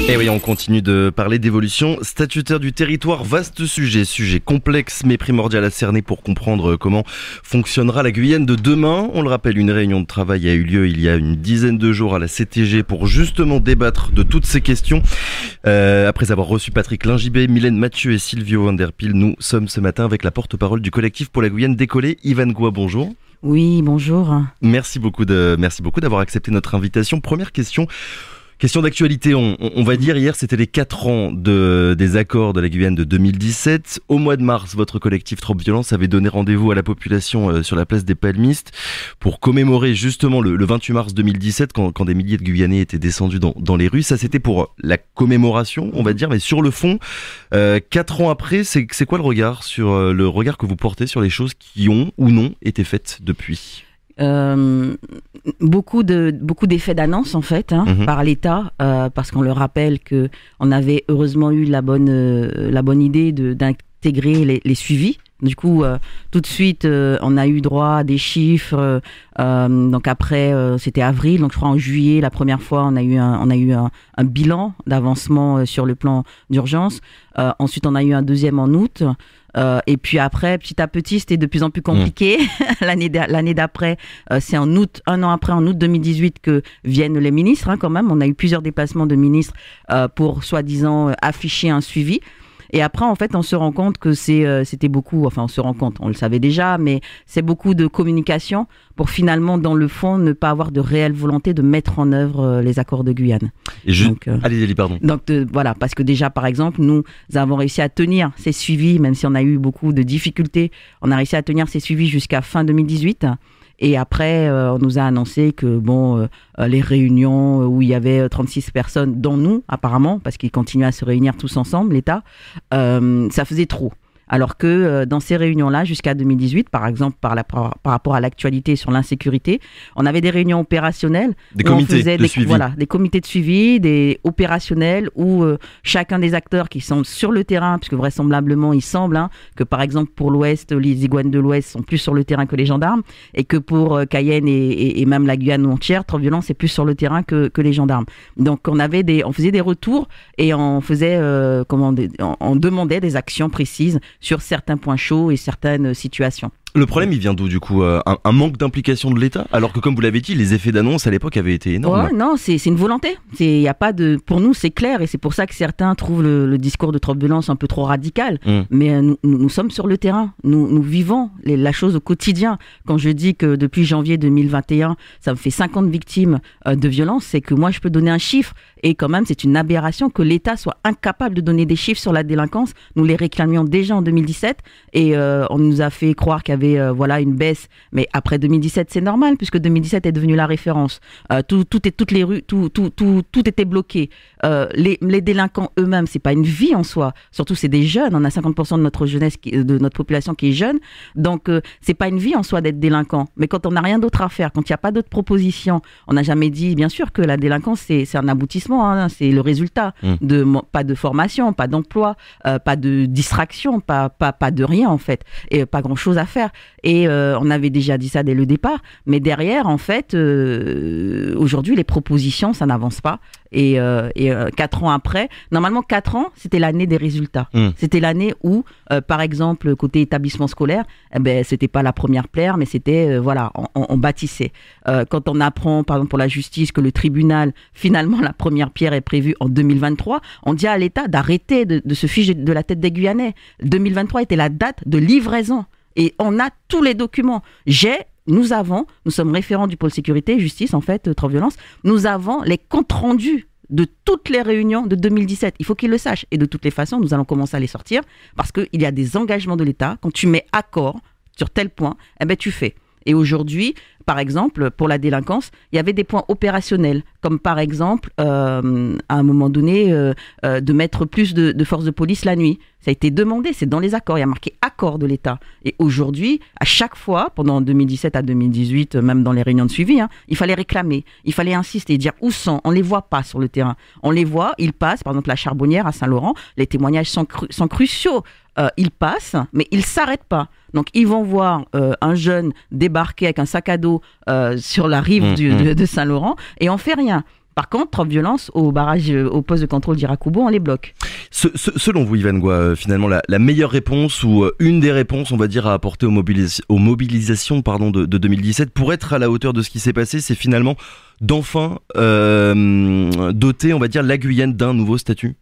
Et oui, on continue de parler d'évolution statutaire du territoire. Vaste sujet complexe mais primordial à cerner pour comprendre comment fonctionnera la Guyane de demain. On le rappelle, une réunion de travail a eu lieu il y a une dizaine de jours à la CTG pour justement débattre de toutes ces questions. Après avoir reçu Patrick Lingibé, Mylène Mathieu et Silvio Van Der Pijl, nous sommes ce matin avec la porte-parole du collectif pour la Guyane décollée, Yvan Goua, bonjour. Oui, bonjour. Merci beaucoup d'avoir accepté notre invitation. Première question d'actualité, on va dire, hier c'était les 4 ans des accords de la Guyane de 2017. Au mois de mars, votre collectif Trop Violence avait donné rendez-vous à la population sur la place des Palmistes pour commémorer justement le 28 mars 2017 quand des milliers de Guyanais étaient descendus dans les rues. Ça c'était pour la commémoration, on va dire, mais sur le fond, 4 ans après, c'est quoi le regard que vous portez sur les choses qui ont ou non été faites depuis ? Beaucoup d'effets d'annonce en fait par l'État parce qu'on le rappelle que on avait heureusement eu la bonne idée d'intégrer les suivis. Du coup, tout de suite, on a eu droit à des chiffres. Donc après, c'était avril. Donc je crois en juillet, la première fois, on a eu un bilan d'avancement sur le plan d'urgence. Ensuite, on a eu un deuxième en août. Et puis après, petit à petit, c'était de plus en plus compliqué. L'année d'après, c'est en août, un an après, en août 2018, que viennent les ministres. Quand même, on a eu plusieurs déplacements de ministres pour soi-disant afficher un suivi. Et après, en fait, on se rend compte que c'était beaucoup, enfin, on se rend compte, on le savait déjà, mais c'est beaucoup de communication pour finalement, dans le fond, ne pas avoir de réelle volonté de mettre en œuvre les accords de Guyane. Et allez, pardon. Donc, voilà, parce que déjà, par exemple, nous avons réussi à tenir ces suivis, même si on a eu beaucoup de difficultés, on a réussi à tenir ces suivis jusqu'à fin 2018. Et après, on nous a annoncé que les réunions où il y avait 36 personnes, dont nous apparemment, parce qu'ils continuaient à se réunir tous ensemble, l'État, ça faisait trop. Alors que dans ces réunions-là, jusqu'à 2018, par exemple, par rapport à l'actualité sur l'insécurité, on avait des réunions opérationnelles. Des comités de suivi. Voilà, des comités de suivi, des opérationnels, où chacun des acteurs qui sont sur le terrain, puisque vraisemblablement, il semble que par exemple, pour l'Ouest, les Iguanes de l'Ouest sont plus sur le terrain que les gendarmes, et que pour Cayenne et même la Guyane entière, Trop Violence est plus sur le terrain que les gendarmes. Donc, on faisait des retours et on demandait des actions précises sur certains points chauds et certaines situations. Le problème, il vient d'où du coup ? Un manque d'implication de l'État ? Alors que comme vous l'avez dit, les effets d'annonce à l'époque avaient été énormes. Ouais, non, c'est une volonté. Y a pas de, pour nous, c'est clair et c'est pour ça que certains trouvent le discours de Trop Violence un peu trop radical. Mais nous sommes sur le terrain. Nous vivons la chose au quotidien. Quand je dis que depuis janvier 2021, ça me fait 50 victimes de violence, c'est que moi, je peux donner un chiffre. Et quand même, c'est une aberration que l'État soit incapable de donner des chiffres sur la délinquance. Nous les réclamions déjà en 2017 et on nous a fait croire qu'il y avait une baisse. Mais après 2017, c'est normal puisque 2017 est devenu la référence. Toutes les rues, tout était bloqué. Les délinquants eux-mêmes, c'est pas une vie en soi. Surtout, c'est des jeunes. On a 50% de notre jeunesse, de notre population qui est jeune. Donc, c'est pas une vie en soi d'être délinquant. Mais quand on n'a rien d'autre à faire, quand il n'y a pas d'autres propositions, on n'a jamais dit, bien sûr, que la délinquance, c'est un aboutissement. C'est le résultat pas de formation, pas d'emploi, pas de distraction, pas de rien en fait, et pas grand chose à faire. Et on avait déjà dit ça dès le départ, mais derrière en fait, aujourd'hui les propositions ça n'avance pas. Et 4 ans après, normalement 4 ans, c'était l'année des résultats. C'était l'année où, par exemple, côté établissement scolaire, c'était pas la première pierre, mais c'était, on bâtissait. Quand on apprend, par exemple, pour la justice, que le tribunal, finalement, la première pierre est prévue en 2023, on dit à l'État d'arrêter de se ficher de la tête des Guyanais. 2023 était la date de livraison. Et on a tous les documents. Nous sommes référents du pôle sécurité et justice, en fait, Trop Violence. Nous avons les comptes rendus de toutes les réunions de 2017. Il faut qu'ils le sachent. Et de toutes les façons, nous allons commencer à les sortir parce qu'il y a des engagements de l'État. Quand tu mets accord sur tel point, tu fais. Et aujourd'hui, par exemple, pour la délinquance, il y avait des points opérationnels, comme par exemple, à un moment donné, de mettre plus de forces de police la nuit. Ça a été demandé, c'est dans les accords, il y a marqué accord de l'État. Et aujourd'hui, à chaque fois, pendant 2017 à 2018, même dans les réunions de suivi, il fallait réclamer, il fallait insister, dire où sont, on ne les voit pas sur le terrain. On les voit, ils passent, par exemple la Charbonnière à Saint-Laurent, les témoignages sont cruciaux. Ils passent, mais ils ne s'arrêtent pas. Donc, ils vont voir un jeune débarquer avec un sac à dos sur la rive de Saint-Laurent et on ne fait rien. Par contre, trop de violence au barrage, au poste de contrôle d'Irakubo, on les bloque. Selon vous, Yvan Goua, finalement, la meilleure réponse ou une des réponses, on va dire, à apporter aux mobilisations de 2017 pour être à la hauteur de ce qui s'est passé, c'est finalement d'enfin doter, on va dire, la Guyane d'un nouveau statut?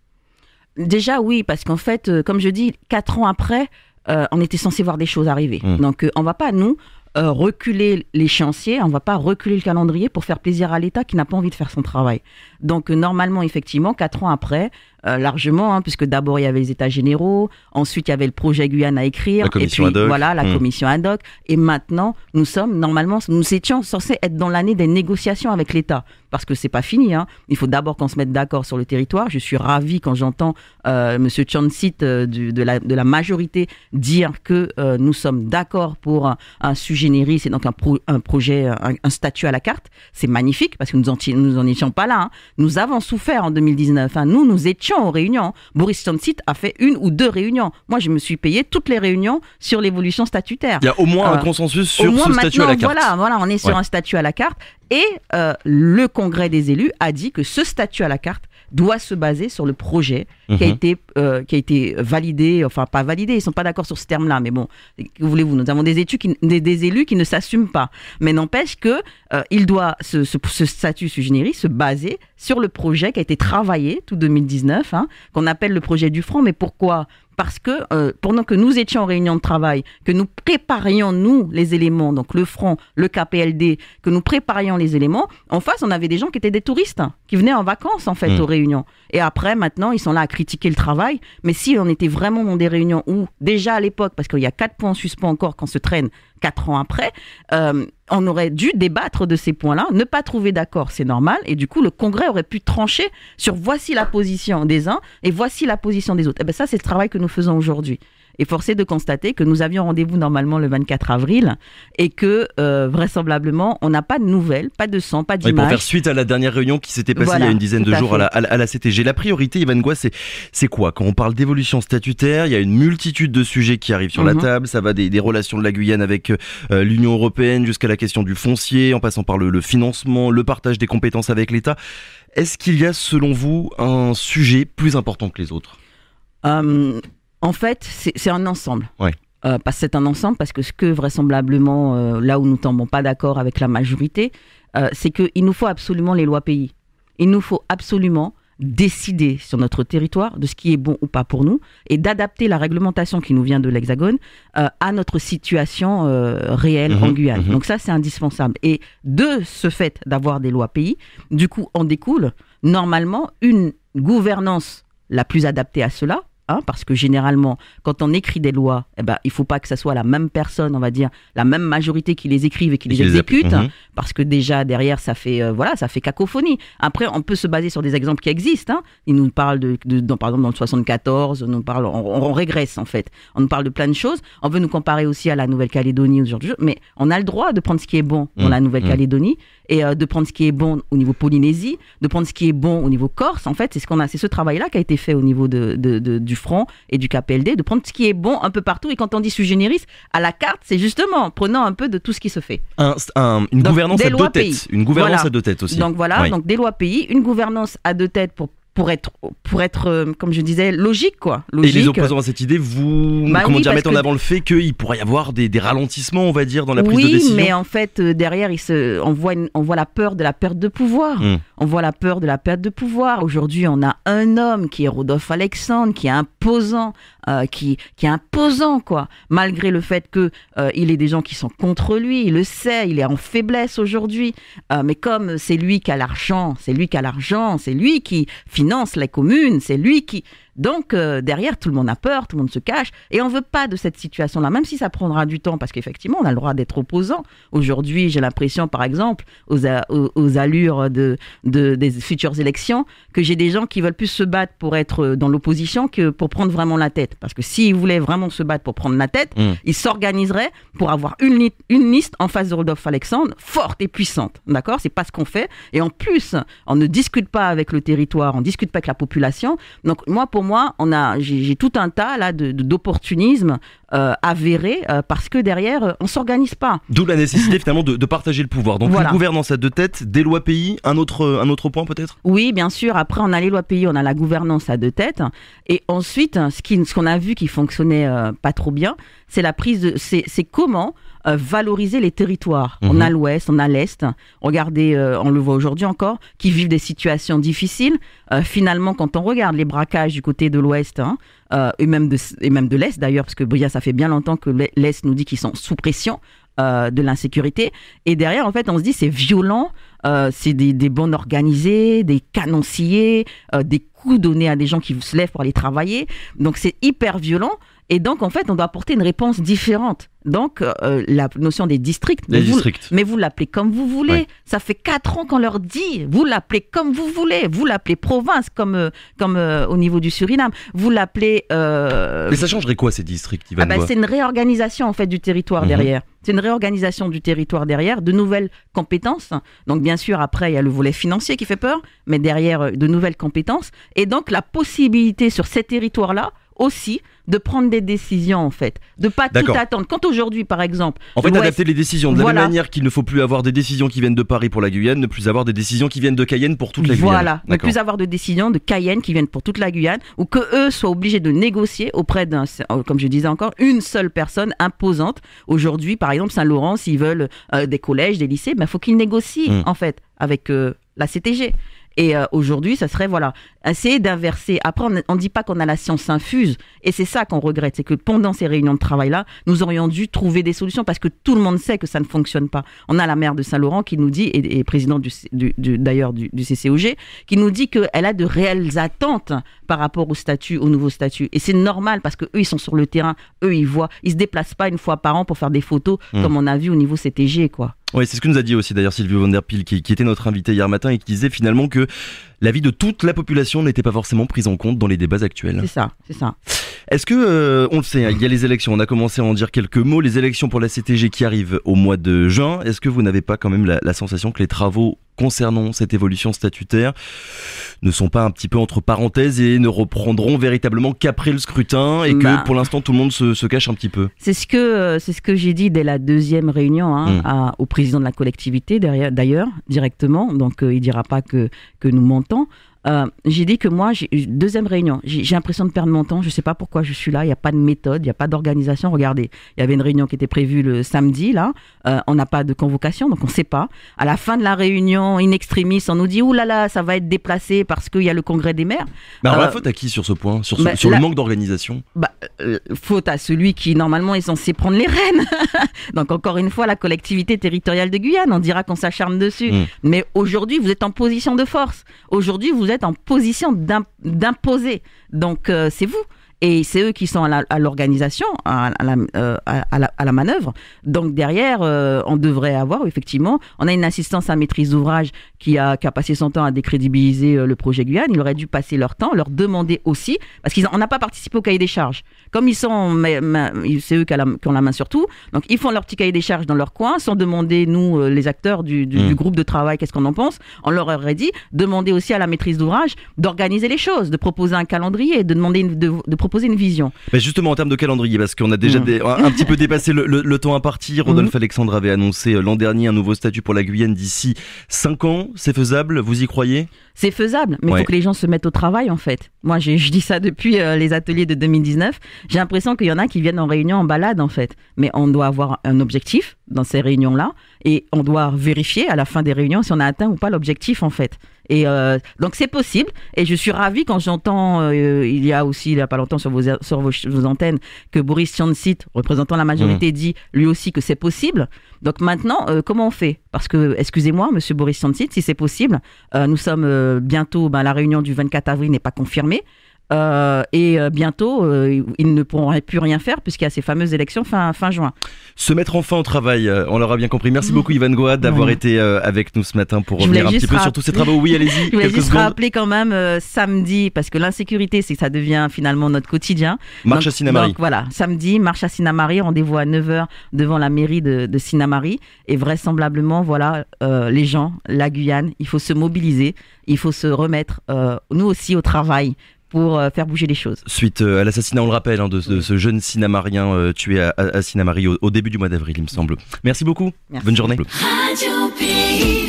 Déjà, oui, parce qu'en fait, comme je dis, 4 ans après, on était censé voir des choses arriver. Donc, on ne va pas, nous, reculer l'échéancier, on ne va pas reculer le calendrier pour faire plaisir à l'État qui n'a pas envie de faire son travail. Donc, normalement, effectivement, 4 ans après, largement, puisque d'abord, il y avait les États généraux, ensuite, il y avait le projet Guyane à écrire, et puis, voilà, la commission ad hoc, et maintenant, nous étions censés être dans l'année des négociations avec l'État, parce que c'est pas fini, il faut d'abord qu'on se mette d'accord sur le territoire. Je suis ravie quand j'entends Monsieur Tchonsit de la majorité dire que nous sommes d'accord pour un sui generis, c'est donc un projet, un statut à la carte. C'est magnifique, parce que nous en étions pas là. Nous avons souffert en 2019. Nous étions aux réunions. Boris Tchonsit a fait 1 ou 2 réunions. Moi, je me suis payé toutes les réunions sur l'évolution statutaire. Il y a au moins un consensus sur ce statut à la carte. Voilà, on est sur un statut à la carte. Et le Congrès des élus a dit que ce statut à la carte doit se baser sur le projet qui a été validé, enfin pas validé, ils ne sont pas d'accord sur ce terme-là, mais bon, que voulez-vous, nous avons des élus qui ne s'assument pas. Mais n'empêche que il doit, ce statut sui generis se baser sur le projet qui a été travaillé tout 2019, qu'on appelle le projet du front. Mais pourquoi ? Parce que pendant que nous étions en réunion de travail, que nous préparions, nous, les éléments, donc le front, le KPLD, que nous préparions les éléments, en face, on avait des gens qui étaient des touristes, qui venaient en vacances, en fait, aux réunions. Et après, maintenant, ils sont là à critiquer le travail. Mais si on était vraiment dans des réunions où, déjà à l'époque, parce qu'il y a 4 points en suspens encore quand se traîne 4 ans après, on aurait dû débattre de ces points-là, ne pas trouver d'accord, c'est normal, et du coup, le Congrès aurait pu trancher sur voici la position des uns et voici la position des autres. Et bien ça, c'est le travail que nous faisons aujourd'hui. Et force est de constater que nous avions rendez-vous normalement le 24 avril et que vraisemblablement, on n'a pas de nouvelles, pas de sang, pas d'image. Pour faire suite à la dernière réunion qui s'était passée il y a une dizaine de jours à la CTG. La priorité, Yvan Goua, c'est quoi? Quand on parle d'évolution statutaire, il y a une multitude de sujets qui arrivent sur la table. Ça va des relations de la Guyane avec l'Union européenne jusqu'à la question du foncier, en passant par le financement, le partage des compétences avec l'État. Est-ce qu'il y a, selon vous, un sujet plus important que les autres? En fait, c'est un ensemble. C'est un ensemble parce que ce que vraisemblablement, là où nous ne tombons pas d'accord avec la majorité, c'est qu'il nous faut absolument les lois pays. Il nous faut absolument décider sur notre territoire de ce qui est bon ou pas pour nous et d'adapter la réglementation qui nous vient de l'Hexagone à notre situation réelle en Guyane. Donc ça, c'est indispensable. Et de ce fait d'avoir des lois pays, du coup, en découle normalement une gouvernance la plus adaptée à cela. Parce que généralement, quand on écrit des lois, il ne faut pas que ça soit la même personne, on va dire, la même majorité qui les écrive et qui les exécute, parce que déjà, derrière, ça fait cacophonie. Après, on peut se baser sur des exemples qui existent. Ils nous parlent par exemple, dans le 74, on régresse, en fait. On nous parle de plein de choses. On veut nous comparer aussi à la Nouvelle-Calédonie aujourd'hui, mais on a le droit de prendre ce qui est bon dans la Nouvelle-Calédonie et de prendre ce qui est bon au niveau Polynésie, de prendre ce qui est bon au niveau Corse. En fait, c'est ce travail-là qui a été fait au niveau du Front et du KPLD, de prendre ce qui est bon un peu partout. Et quand on dit sui generis, à la carte, c'est justement prenant un peu de tout ce qui se fait. Une gouvernance à 2 têtes. Une gouvernance à 2 têtes aussi. Donc voilà, donc des lois pays, une gouvernance à 2 têtes pour être, comme je disais, logique, quoi. Logique. Et les opposants à cette idée, mettre en avant le fait qu'il pourrait y avoir des ralentissements, on va dire, dans la prise de décision. Oui, mais en fait, derrière, on voit la peur de la perte de pouvoir. On voit la peur de la perte de pouvoir. Aujourd'hui, on a un homme qui est Rodolphe Alexandre, qui est imposant, qui est imposant, quoi. Malgré le fait que il ait des gens qui sont contre lui, il le sait, il est en faiblesse aujourd'hui. Mais comme c'est lui qui a l'argent, c'est lui qui finance les communes, c'est lui qui... Donc, derrière, tout le monde a peur, tout le monde se cache, et on ne veut pas de cette situation-là, même si ça prendra du temps, parce qu'effectivement, on a le droit d'être opposant. Aujourd'hui, j'ai l'impression, par exemple, aux allures des futures élections, que j'ai des gens qui veulent plus se battre pour être dans l'opposition que pour prendre vraiment la tête. Parce que s'ils voulaient vraiment se battre pour prendre la tête, ils s'organiseraient pour avoir une liste en face de Rodolphe Alexandre, forte et puissante. D'accord ? C'est pas ce qu'on fait. Et en plus, on ne discute pas avec le territoire, on ne discute pas avec la population. Donc, moi, pour moi, j'ai tout un tas là d'opportunisme avéré parce que derrière, on s'organise pas. D'où la nécessité finalement de partager le pouvoir. Donc une gouvernance à deux têtes, des lois pays, un autre point peut-être. Oui, bien sûr. Après, on a les lois pays, on a la gouvernance à deux têtes. Et ensuite, ce qu'on a vu qui fonctionnait pas trop bien, c'est c'est comment valoriser les territoires. On a l'Ouest, on a l'Est. Regardez, on le voit aujourd'hui encore, qui vivent des situations difficiles. Finalement, quand on regarde les braquages du côté de l'Ouest, et même de l'Est d'ailleurs, parce que ça fait bien longtemps que l'Est nous dit qu'ils sont sous pression de l'insécurité. Et derrière, en fait, on se dit c'est violent, c'est des bandes organisées, des canonciers, des coups donnés à des gens qui se lèvent pour aller travailler. Donc c'est hyper violent. Et donc, en fait, on doit apporter une réponse différente. Donc, la notion des districts, mais vous l'appelez comme vous voulez. Ouais. Ça fait 4 ans qu'on leur dit, vous l'appelez comme vous voulez. Vous l'appelez province, comme au niveau du Suriname. Vous l'appelez... Mais ça changerait quoi, ces districts, Yvan? C'est une réorganisation, en fait, du territoire derrière. C'est une réorganisation du territoire derrière, de nouvelles compétences. Donc, bien sûr, après, il y a le volet financier qui fait peur, mais derrière, de nouvelles compétences. Et donc, la possibilité sur ces territoires-là, aussi, de prendre des décisions, en fait. De pas tout attendre. Quand aujourd'hui, par exemple... En fait, adapter les décisions. De la même manière qu'il ne faut plus avoir des décisions qui viennent de Paris pour la Guyane, ne plus avoir des décisions qui viennent de Cayenne pour toute la Guyane. Voilà. Ne plus avoir de décisions de Cayenne qui viennent pour toute la Guyane, ou qu'eux soient obligés de négocier auprès comme je disais encore, une seule personne imposante. Aujourd'hui, par exemple, Saint-Laurent, s'ils veulent des collèges, des lycées, il faut qu'ils négocient, en fait, avec la CTG. Et aujourd'hui, ça serait, essayer d'inverser. Après, on ne dit pas qu'on a la science infuse. Et c'est ça qu'on regrette. C'est que pendant ces réunions de travail-là, nous aurions dû trouver des solutions parce que tout le monde sait que ça ne fonctionne pas. On a la maire de Saint-Laurent qui nous dit, et président d'ailleurs du CCOG, qui nous dit qu'elle a de réelles attentes par rapport au nouveau statut. Et c'est normal parce qu'eux, ils sont sur le terrain. Eux, ils voient. Ils ne se déplacent pas une fois par an pour faire des photos comme on a vu au niveau CTG, quoi. Oui, c'est ce que nous a dit aussi d'ailleurs Sylvie Van Der Pijl qui était notre invité hier matin et qui disait finalement que la vie de toute la population n'était pas forcément prise en compte dans les débats actuels. C'est ça. Est-ce que, on le sait, il y a les élections, on a commencé à en dire quelques mots, les élections pour la CTG qui arrivent au mois de juin, est-ce que vous n'avez pas quand même la sensation que les travaux concernant cette évolution statutaire ne sont pas un petit peu entre parenthèses et ne reprendront véritablement qu'après le scrutin et que pour l'instant tout le monde se cache un petit peu? C'est ce que j'ai dit dès la deuxième réunion au président de la collectivité d'ailleurs directement, donc il dira pas que nous mentons. J'ai dit que moi, deuxième réunion, j'ai l'impression de perdre mon temps, je ne sais pas pourquoi je suis là, il n'y a pas de méthode, il n'y a pas d'organisation. Regardez, il y avait une réunion qui était prévue le samedi, là, on n'a pas de convocation, donc on ne sait pas. À la fin de la réunion, in extremis, on nous dit, oulala, ça va être déplacé parce qu'il y a le congrès des maires. Alors la faute à qui sur ce point, sur le manque d'organisation? Faute à celui qui, normalement, est censé prendre les rênes. Donc encore une fois, la collectivité territoriale de Guyane, on dira qu'on s'acharne dessus. Mais aujourd'hui, vous êtes en position de force. Aujourd'hui, vous êtes en position d'imposer. Donc, c'est vous. Et c'est eux qui sont à l'organisation, à la manœuvre. Donc derrière, on devrait avoir, effectivement, on a une assistance à maîtrise d'ouvrage qui a passé son temps à décrédibiliser le projet Guyane. Ils auraient dû passer leur temps, leur demander aussi, parce qu'on n'a pas participé au cahier des charges. Comme ils sont, c'est eux qui ont la main sur tout, donc ils font leur petit cahier des charges dans leur coin, sans demander, nous, les acteurs du groupe de travail, qu'est-ce qu'on en pense. On leur aurait dit, demander aussi à la maîtrise d'ouvrage d'organiser les choses, de proposer un calendrier, de demander de proposer une vision. Mais justement en termes de calendrier, parce qu'on a déjà un petit peu dépassé le temps à partir. Rodolphe Alexandre avait annoncé l'an dernier un nouveau statut pour la Guyane d'ici 5 ans. C'est faisable? Vous y croyez? C'est faisable, mais il faut que les gens se mettent au travail en fait. Moi je dis ça depuis les ateliers de 2019. J'ai l'impression qu'il y en a qui viennent en réunion en balade en fait. Mais on doit avoir un objectif dans ces réunions-là et on doit vérifier à la fin des réunions si on a atteint ou pas l'objectif en fait. Et donc c'est possible et je suis ravie quand j'entends il y a pas longtemps sur vos antennes que Boris Tchanssit, représentant la majorité, dit lui aussi que c'est possible. Donc maintenant comment on fait? Parce que excusez-moi monsieur Boris Tchanssit, si c'est possible, nous sommes bientôt, la réunion du 24 avril n'est pas confirmée. Et bientôt, ils ne pourront plus rien faire puisqu'il y a ces fameuses élections fin juin. Se mettre enfin au travail, on l'aura bien compris. Merci beaucoup Yvan Goad d'avoir été avec nous ce matin pour revenir un petit peu sur tous ces travaux. Oui, allez-y. Je voulais juste rappeler quand même samedi, parce que l'insécurité, c'est que ça devient finalement notre quotidien. Marche à Sinnamary. Donc voilà, samedi, marche à Sinnamary, rendez-vous à 9h devant la mairie de Sinnamary. Et vraisemblablement, voilà, les gens, la Guyane, il faut se mobiliser, il faut se remettre, nous aussi, au travail, pour faire bouger les choses. Suite à l'assassinat, on le rappelle, de ce jeune Sinamarien tué à Sinamari au début du mois d'avril, il me semble. Merci beaucoup. Merci. Bonne journée. Radio Pays.